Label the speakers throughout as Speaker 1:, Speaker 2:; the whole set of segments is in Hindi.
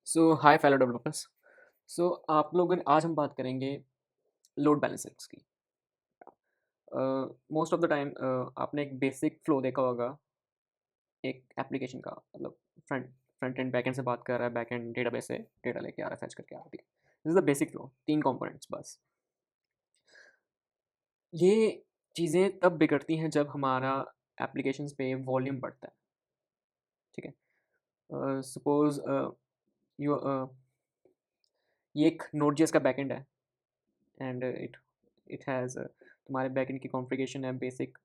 Speaker 1: सो हाय फेलो डेवलपर्स। सो आप लोगों आज हम बात करेंगे लोड बैलेंसिंग्स की। मोस्ट ऑफ द टाइम आपने एक बेसिक फ्लो देखा होगा एक एप्लीकेशन का, मतलब front front end back and से बात कर रहा है, बैक एंड डेटाबेस से डेटा लेके आ रहा है, फैच करके आ रहा है। This is the basic flow, 3 components बस। ये चीज़ें तब बिगड़ती हैं जब हमारा एप्लीकेशंस पे वॉल्यूम बढ़ता है। ठीक है, सपोज यू ये एक नोड जेएस का बैकएंड है एंड इट इट हैज़ तुम्हारे बैकएंड की कॉन्फ़िगरेशन है basic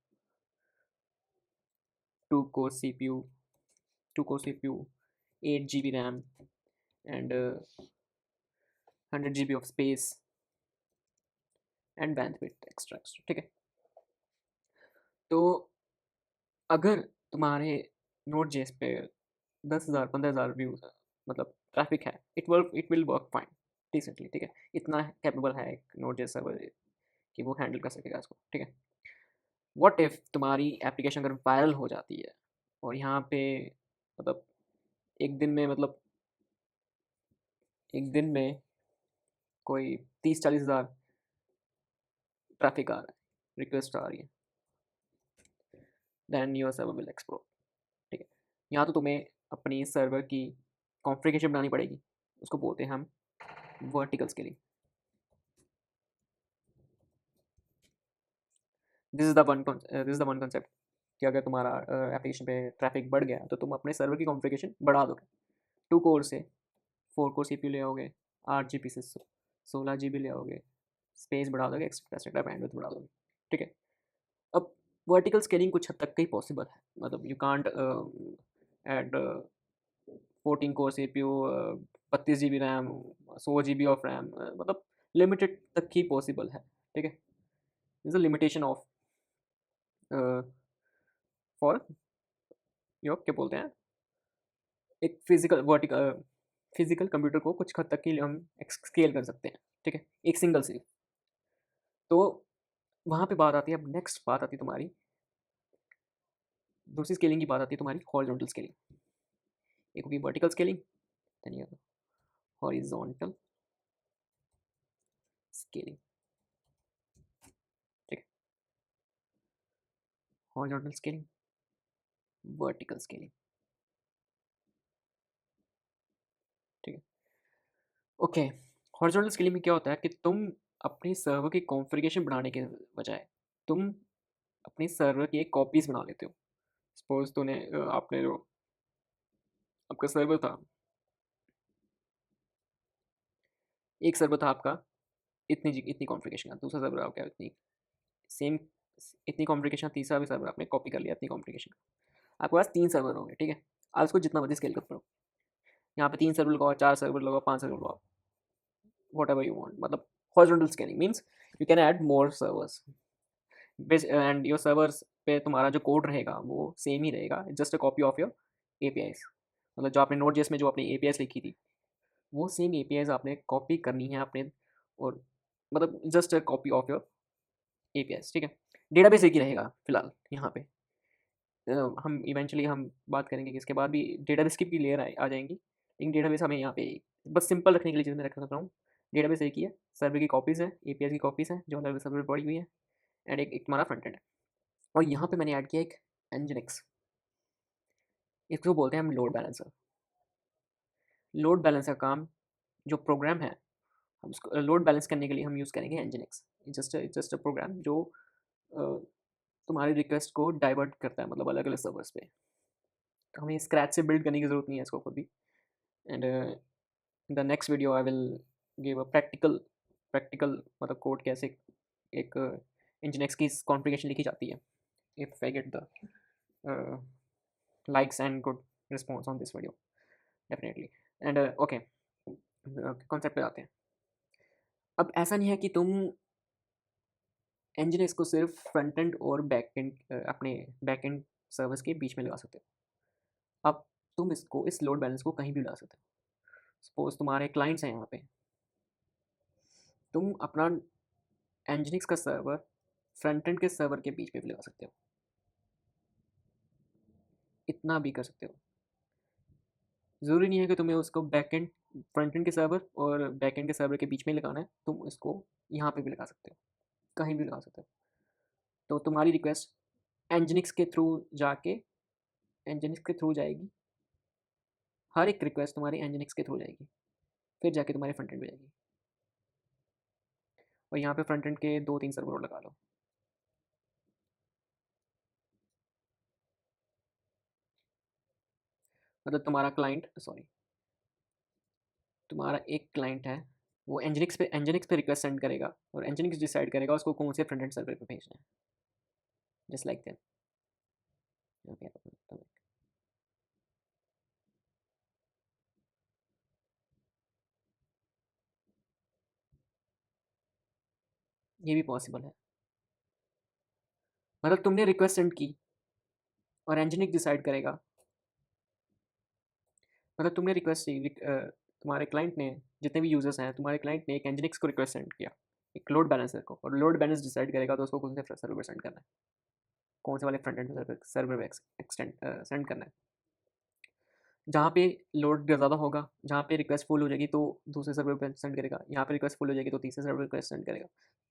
Speaker 1: 2 core CPU 2 core CPU, 8 GB RAM and 100 GB of space and bandwidth extra extra. ठीक है, तो अगर तुम्हारे नोड जेएस पे 10,000 15,000 व्यूज मतलब ट्रैफिक है, it will work fine decently. ठीक है, इतना कैपेबल है एक नोड जेएस सर्वर कि वो हैंडल कर सकेगा इसको। ठीक है, व्हाट इफ तुम्हारी एप्लीकेशन अगर वायरल हो जाती है और यहाँ पे मतलब एक दिन में मतलब एक दिन में कोई 30-40 हज़ार ट्रैफिक आ रहा है, रिक्वेस्ट आ रही है, then your server will explode. ठीक है, यहाँ तो तुम्हें अपनी सर्वर की कॉन्फ़िगरेशन बनानी पड़ेगी, उसको बोलते हैं हम vertical scaling. This is the one concept कि अगर तुम्हारा एप्लीकेशन पे ट्रैफिक बढ़ गया तो तुम अपने सर्वर की कॉन्फ़िगरेशन बढ़ा दोगे। 2 कोर से 4 कोर सीपीयू ले आओगे, 8 जीबी से 16 जीबी ले आओगे, स्पेस बढ़ा दोगे, एक्स्ट्रा बैंडविड्थ बढ़ा दोगे। ठीक है, अब वर्टिकल स्केलिंग कुछ हद तक का ही पॉसिबल है, मतलब you can't add 14 core CPU, 32 GB RAM, 100 GB of RAM, मतलब लिमिटेड तक ही पॉसिबल है। ठीक है, is a limitation of for your क्या बोलते हैं, एक फिजिकल कंप्यूटर को कुछ हद तक के लिए हम स्केल कर सकते हैं। ठीक है, एक सिंगल से। तो वहाँ पे बात आती है, अब नेक्स्ट बात आती है तुम्हारी दूसरी स्केलिंग की, बात आती है तुम्हारी हॉरिजॉन्टल स्केलिंग। एक होगी वर्टिकल स्केलिंग, देन ये हॉरिजॉन्टल स्केलिंग। ठीक है, हॉरिजॉन्टल स्केलिंग, वर्टिकल स्केलिंग। ठीक है, ओके। हॉरिजॉन्टल स्केलिंग में क्या होता है कि तुम अपनी सर्वर की कॉन्फ़िगरेशन बढ़ाने के बजाय तुम अपनी सर्वर की एक कॉपीज बना लेते हो। सपोज तूने आपने जो आपका सर्वर था, एक सर्वर था आपका इतनी कॉन्फ़िगरेशन का, दूसरा सर्वर आपका इतनी सेम इतनी कॉन्फ़िगरेशन, तीसरा भी सर्वर आपने कॉपी कर लिया इतनी कॉन्फ़िगरेशन का। आपके पास 3 सर्वर होंगे। ठीक है, आप इसको जितना मर्ज़ी स्केल करो, यहाँ पे 3 सर्वर लगाओ, 4 सर्वर लगाओ, 5 सर्वर लगाओ, व्हाटएवर यू वांट। मतलब horizontal scaling means you can add more servers and your servers पे तुम्हारा जो कोड रहेगा वो सेम ही रहेगा, just a copy of your APIs. मतलब जो आपने नोड जेएस में जो अपनी एपीआईज लिखी थी, वो सेम एपीआईज आपने कॉपी करनी है अपने, और मतलब just a copy of your APIs. ठीक है, डेटाबेस एक ही रहेगा फिलहाल यहाँ पे। हम इवेंचुअली हम बात करेंगे कि इसके बाद भी डेटाबेस की भी लेयर आ जाएंगी, लेकिन डेटाबेस हमें यहाँ पे बस सिंपल रखने के लिए चीज़ मैं रख रहा हूँ। डेटाबेस एक ही है, सर्वर की कॉपीज़ है, एपीआई की कॉपीज़ हैं जो अलग अलग सर्वर पर पड़ी हुई है, एंड एक तुम्हारा फ्रंट एंड है। और यहाँ पे मैंने ऐड किया एक एनजिनिक्स, इसको बोलते हैं हम लोड बैलेंसर। लोड बैलेंसर काम जो प्रोग्राम है, हम उसको लोड बैलेंस करने के लिए हम यूज़ करेंगे एनजिनिक्स। जस्ट अ प्रोग्राम जो तुम्हारी रिक्वेस्ट को डाइवर्ट करता है, मतलब अलग अलग सर्वर्स पे। तो हमें स्क्रैच से बिल्ड करने की ज़रूरत नहीं है इसको कभी। And in the next video I will give a practical मतलब कोड कैसे एक nginx की कॉन्फ़िगरेशन लिखी जाती है, if I get the likes and good response on this video definitely। And okay, concept पे आते हैं। अब ऐसा नहीं है कि तुम nginx को सिर्फ फ्रंट एंड और बैक एंड अपने बैक एंड सर्विस के बीच में लगा सकते हो। अब तुम इसको इस लोड बैलेंस को कहीं भी लगा सकते हो। सपोज तुम्हारे क्लाइंट्स हैं यहाँ पे, तुम अपना nginx का सर्वर फ्रंट एंड के सर्वर के बीच में भी लगा सकते हो, इतना भी कर सकते हो। ज़रूरी नहीं है कि तुम्हें उसको बैक एंड फ्रंट एंड के सर्वर और बैक एंड के सर्वर के बीच में लगाना है, तुम इसको यहाँ पे भी लगा सकते हो, कहीं भी लगा सकते हो। तो तुम्हारी रिक्वेस्ट एनजिनिक्स के थ्रू जाके, एनजिनिक्स के थ्रू जाएगी, हर एक रिक्वेस्ट तुम्हारी एनजिनिक्स के थ्रू जाएगी, फिर जाके तुम्हारे फ्रंट एंड पे जाएगी। और यहाँ पे फ्रंट एंड के 2-3 सर्वर और लगा लो। मतलब तुम्हारा क्लाइंट, सॉरी, तुम्हारा एक क्लाइंट है, वो एनजिनिक्स पे रिक्वेस्ट सेंड करेगा और एनजिनिक्स डिसाइड करेगा उसको कौन से फ्रंट एंड सर्वर पे भेजना है, जस्ट लाइक दैट। ये भी पॉसिबल है। मतलब तुमने रिक्वेस्ट सेंड की और एनजिनिक्स डिसाइड करेगा, मतलब तुमने रिक्वेस्ट की, तुम्हारे क्लाइंट ने, जितने भी यूजर्स हैं, तुम्हारे क्लाइंट ने एक एनजिनिक्स को रिक्वेस्ट सेंड किया, एक लोड बैलेंसर को, और लोड बैलेंस डिसाइड करेगा तो उसको कौन से सर्वर पर सेंड करना है, कौन से वाले फ्रंट एंड सर्वर पे एक्सटेंड सेंड करना है। जहाँ पे लोड ज़्यादा होगा, जहाँ पे रिक्वेस्ट फुल हो जाएगी तो दूसरे सर्वर पे सेंड करेगा, यहाँ पे रिक्वेस्ट फुल हो जाएगी तो तीसरे सर्वर पे सेंड करेगा।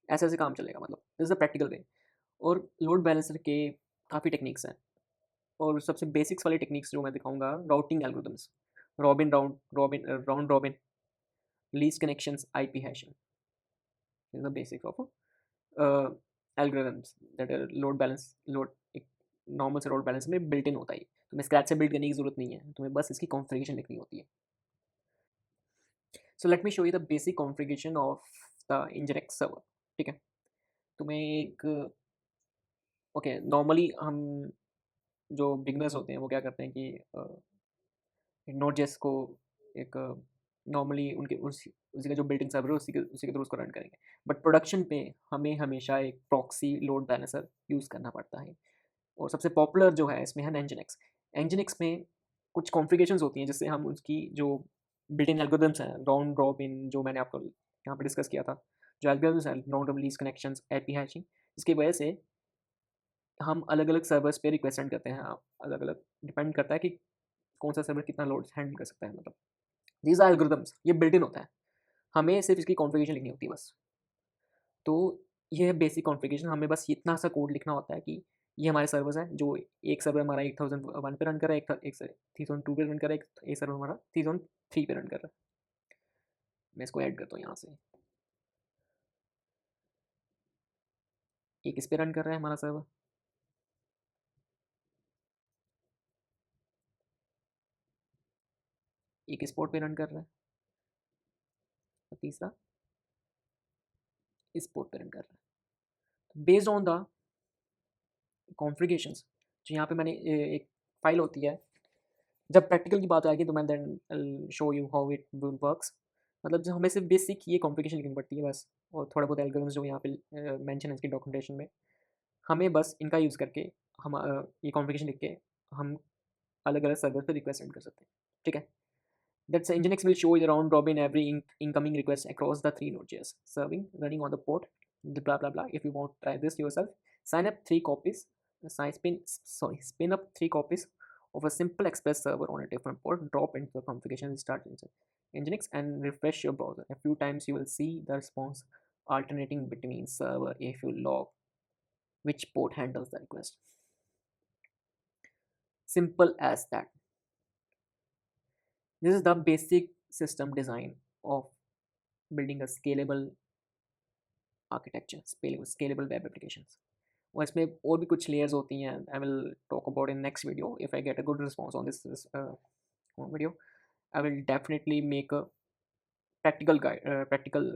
Speaker 1: ऐसे ऐसे काम चलेगा, मतलब this is the practical way. और लोड बैलेंसर के काफ़ी टेक्निक्स हैं, और सबसे बेसिक्स वाली टेक्निक्स जो मैं दिखाऊंगा, routing algorithms, round robin, least connections, IP hashing, is the basics of algorithms that load balance, load एक नॉर्मल से लोड बैलेंस में बिल्ट इन होता है। तुम्हें स्क्रैच से बिल्ड करने की जरूरत नहीं है, तुम्हें बस इसकी कॉन्फ़िगरेशन लिखनी होती है। So let me show you the basic configuration of the nginx server. ठीक है, तुम्हें एक, ओके, नॉर्मली हम जो बिगनर्स होते हैं वो क्या करते हैं कि नोट जेस को एक नॉर्मली उनके उसी का जो बिल्ट इन सर्वर है उसी के थ्रू उसको रन करेंगे। बट प्रोडक्शन पे हमें हमेशा एक प्रॉक्सी लोड बैलेंसर यूज़ करना पड़ता है, और सबसे पॉपुलर जो है इसमें है nginx। nginx में कुछ कॉन्फ़िगरेशंस होती हैं जिससे हम उसकी जो बिल्ट इन एल्गोरिदम्स हैं, राउंड रॉबिन, जो मैंने आपको यहाँ पे डिस्कस किया था, जो एल्गोरिदम्स हैं, round robin, least connections, AP hashing, इसकी वजह से हम अलग अलग सर्वर्स पे रिक्वेस्ट सेंड करते हैं। अलग अलग डिपेंड करता है कि कौन सा सर्वर कितना लोड हैंडल कर सकता है। मतलब दीज आर एल्गोरिदम्स, ये बिल्ट इन होता है, हमें सिर्फ इसकी कॉन्फ़िगरेशन लिखनी होती है बस। तो ये है बेसिक कॉन्फ़िगरेशन, हमें बस इतना सा कोड लिखना होता है कि ये हमारे सर्वर्स हैं, जो एक सर्वर हमारा 1001 पे रन कर रहा है, एक 3002 पे रन कर रहा है, एक सर्वर हमारा 3003 पे रन कर रहा है। मैं इसको ऐड करता हूँ यहाँ से, एक इस पे रन कर रहा है हमारा सर्वर, एक इस पोर्ट पे रन कर रहा है, और तीसरा इस पोर्ट पे रन कर रहा है। बेस्ड ऑन द कॉन्फ़िगरेशंस, जो यहाँ पे मैंने एक फाइल होती है, जब प्रैक्टिकल की बात आएगी तो मैं then show you how it will works. मतलब जो हमें सिर्फ बेसिक ये कॉन्फ़िगरेशन लिखनी पड़ती है बस, और थोड़ा बहुत एल्गोरिथम्स जो यहाँ पे मेंशन है इसकी डॉक्यूमेंटेशन में, हमें बस इनका यूज़ करके हम ये कॉन्फ़िगरेशन लिख के हम अलग अलग सर्वर पर रिक्वेस्ट सेंड कर सकते हैं। ठीक है, that's nginx will show the round robin every incoming request across the 3 Node.js serving running on the port, the blah blah blah. If you want to try this yourself, sign up 3 copies, spin up 3 copies of a simple express server on a different port, drop into the configuration, start nginx and refresh your browser. A few times you will see the response alternating between server if you log which port handles the request. Simple as that. This is the basic system design of building a scalable architecture, scalable web applications. और इसमें और भी कुछ layers होती हैं, I will talk about in next video. If I get a good response on this video, I will definitely make a practical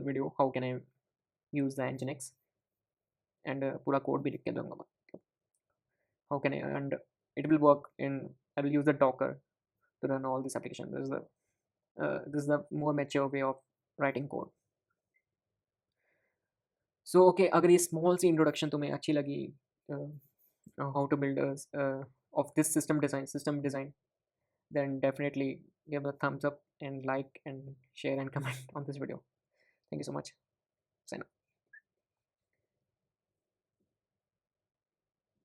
Speaker 1: video how can I use the nginx, and पूरा code भी लिख के दूंगा, मतलब how can I, and it will work in, I will use the Docker to run all this application. This is the more mature way of writing code. So okay, अगर ये स्मॉल सी इंट्रोडक्शन तुम्हें अच्छी लगी, how to build of this system design, then definitely give a thumbs up and like and share and comment on this video. Thank you so much. Sign up.